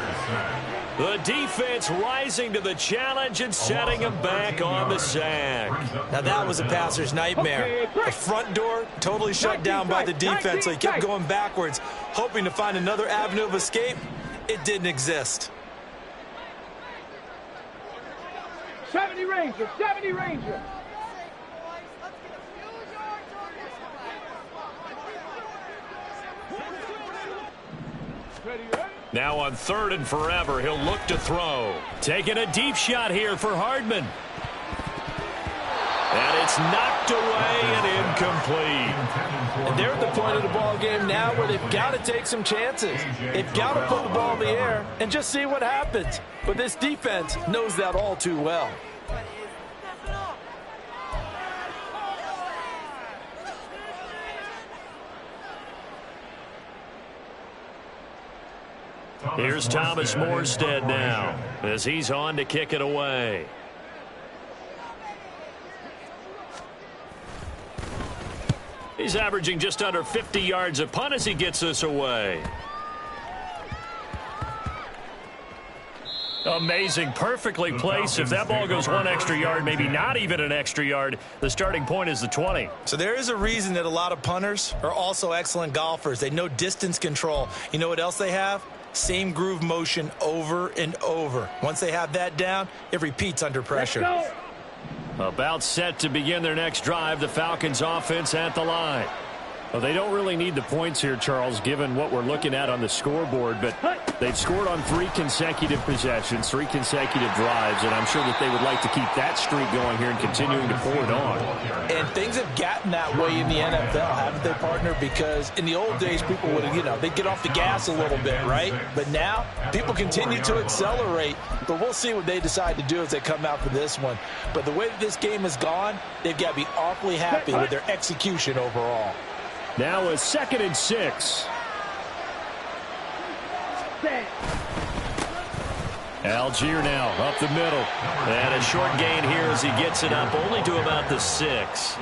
The defense rising to the challenge and setting him back on the sack. Now that was a passer's nightmare. The front door totally shut down by the defense, so he kept going backwards, hoping to find another avenue of escape. It didn't exist. 70 Rangers, 70 Rangers. Now on 3rd and forever, he'll look to throw. Taking a deep shot here for Hardman. And it's knocked away and incomplete. And they're at the point of the ball game now where they've got to take some chances. They've got to put the ball in the air and just see what happens. But this defense knows that all too well. Here's Thomas Morstead now as he's on to kick it away. He's averaging just under 50 yards a punt as he gets this away. Amazing, perfectly placed. If that ball goes 1 extra yard, maybe not even an extra yard, the starting point is the 20. So there is a reason that a lot of punters are also excellent golfers. They know distance control. You know what else they have? Same groove motion over and over. Once they have that down, it repeats under pressure. About set to begin their next drive. The Falcons offense at the line. Well, they don't really need the points here, Charles, given what we're looking at on the scoreboard, but they've scored on 3 consecutive possessions, 3 consecutive drives, and I'm sure that they would like to keep that streak going here and continuing to pour it on. And things have gotten that way in the NFL, haven't they, partner? Because in the old days, people would, they'd get off the gas a little bit, right? But now, people continue to accelerate, but we'll see what they decide to do as they come out for this one. But the way that this game has gone, they've got to be awfully happy with their execution overall. Now a 2nd and 6. Algier now up the middle. And a short gain here as he gets it up only to about the 6.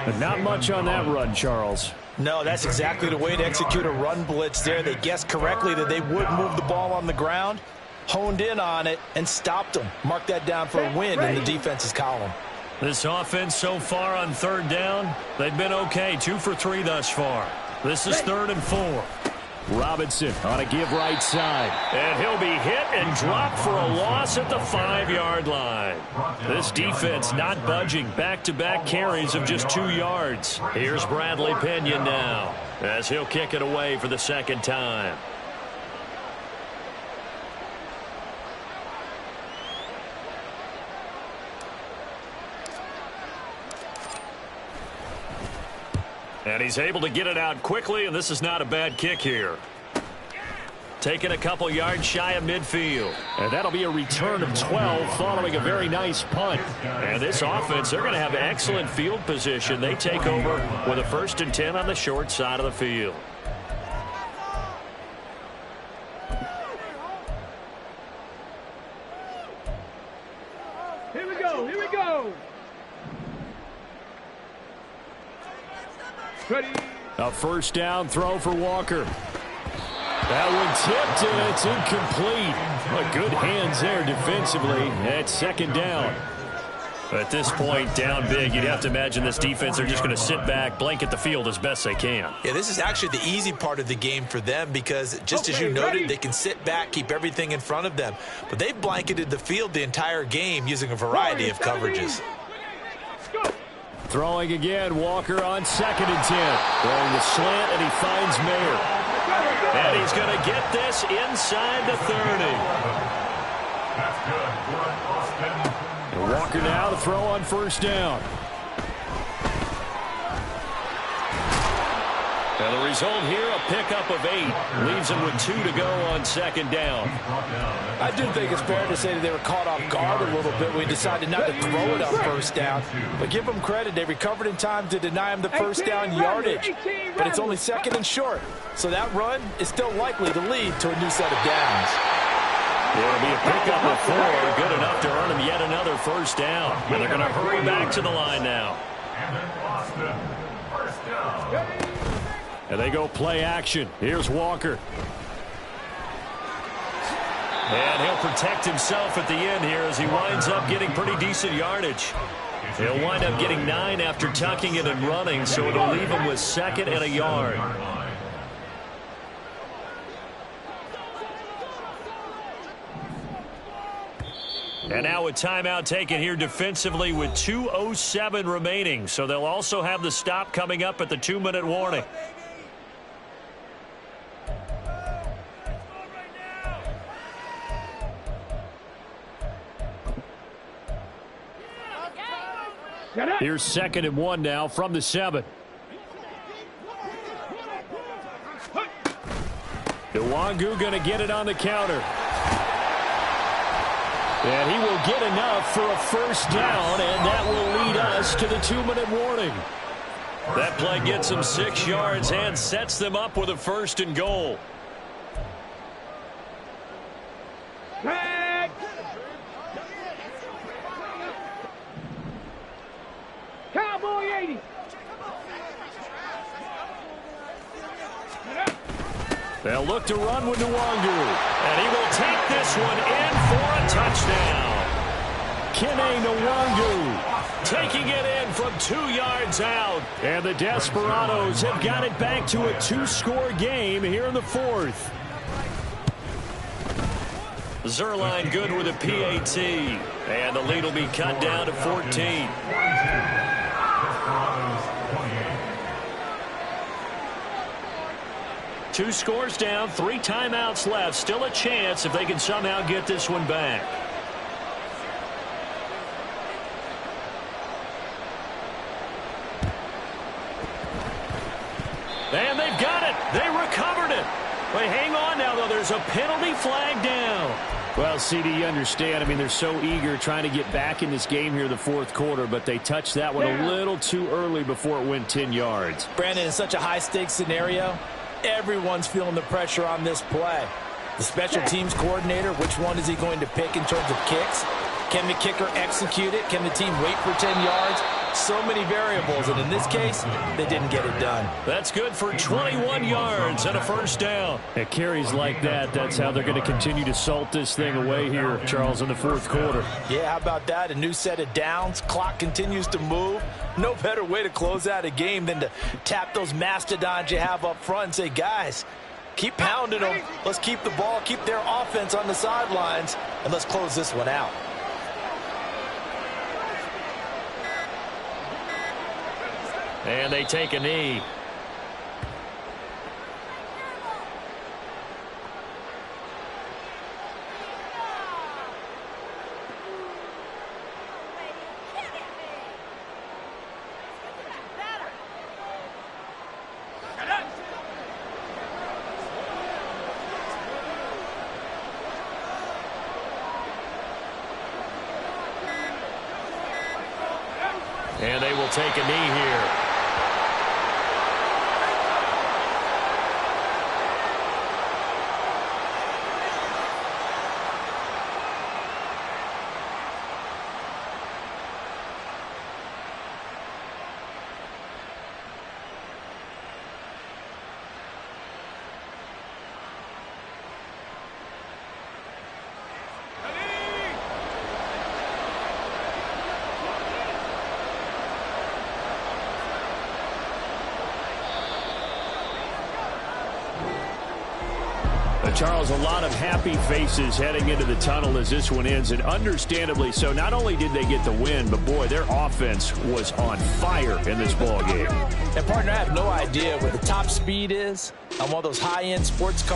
But not much on that run, Charles. No, that's exactly the way to execute a run blitz there. They guessed correctly that they would move the ball on the ground, honed in on it, and stopped them. Mark that down for a win in the defense's column. This offense so far on 3rd down, they've been okay. 2 for 3 thus far. This is 3rd and 4. Robinson on a give right side. And he'll be hit and dropped for a loss at the 5-yard line. This defense not budging. Back-to-back carries of just 2 yards. Here's Bradley Pinion now as he'll kick it away for the 2nd time. And he's able to get it out quickly, and this is not a bad kick here. Taking a couple yards shy of midfield. And that'll be a return of 12 following a very nice punt. And this offense, they're going to have excellent field position. They take over with a 1st and 10 on the short side of the field. Here we go, here we go. Ready. A 1st down throw for Walker. That one tipped, and it's incomplete. But good hands there defensively at 2nd down. At this point, down big, you'd have to imagine this defense are just going to sit back, blanket the field as best they can. Yeah, this is actually the easy part of the game for them because, just as you noted, they can sit back, keep everything in front of them. But they've blanketed the field the entire game using a variety of coverages. Throwing again, Walker on 2nd and 10. Throwing the slant, and he finds Mayer. And he's going to get this inside the 30. That's good for Austin. And Walker now to throw on 1st down. And the result here, a pickup of 8. Leaves him with 2 to go on 2nd down. I do think it's fair to say that they were caught off guard a little bit when we decided not to throw it on 1st down. But give them credit, they recovered in time to deny him the 1st down yardage. But it's only 2nd and short. So that run is still likely to lead to a new set of downs. It'll be a pickup of 4. Good enough to earn him yet another 1st down. And they're going to hurry back to the line now. And then Austin, 1st down. And they go play action. Here's Walker. And he'll protect himself at the end here as he winds up getting pretty decent yardage. He'll wind up getting 9 after tucking it and running, so it'll leave him with 2nd and a yard. And now a timeout taken here defensively with 2:07 remaining. So they'll also have the stop coming up at the 2-minute warning. Here's 2nd and 1 now from the 7. Nwangu going to get it on the counter. And he will get enough for a 1st down, and that will lead us to the 2-minute warning. That play gets them 6 yards and sets them up with a 1st and goal. Tag. Cowboy 80. They'll look to run with Nwangu. And he will take this one in for a touchdown. Kene Nwangu taking it in from 2 yards out. And the Desperados have got it back to a 2-score game here in the 4th. Zuerlein good with a PAT. And the lead will be cut down to 14. 2 scores down, 3 timeouts left. Still a chance if they can somehow get this one back. And they've got it. They recovered it. But hang on now, though. There's a penalty flag down. Well, CD, you understand. I mean, they're so eager trying to get back in this game here in the fourth quarter, but they touched that one a little too early before it went 10 yards. Brandon, in such a high-stakes scenario, everyone's feeling the pressure on this play. The special teams coordinator, which one is he going to pick in terms of kicks? Can the kicker execute it? Can the team wait for 10 yards? So many variables, and in this case, they didn't get it done. That's good for 21 yards and a first down. At carries like that, that's how they're going to continue to salt this thing away here, Charles, in the fourth quarter. Yeah, how about that? A new set of downs. Clock continues to move. No better way to close out a game than to tap those mastodons you have up front and say, guys, keep pounding them. Let's keep the ball, keep their offense on the sidelines, and let's close this one out. And they take a knee. And they will take a knee here. Charles, a lot of happy faces heading into the tunnel as this one ends, and understandably so. Not only did they get the win, but, boy, their offense was on fire in this ball game. And, partner, I have no idea what the top speed is on one of those high-end sports cars.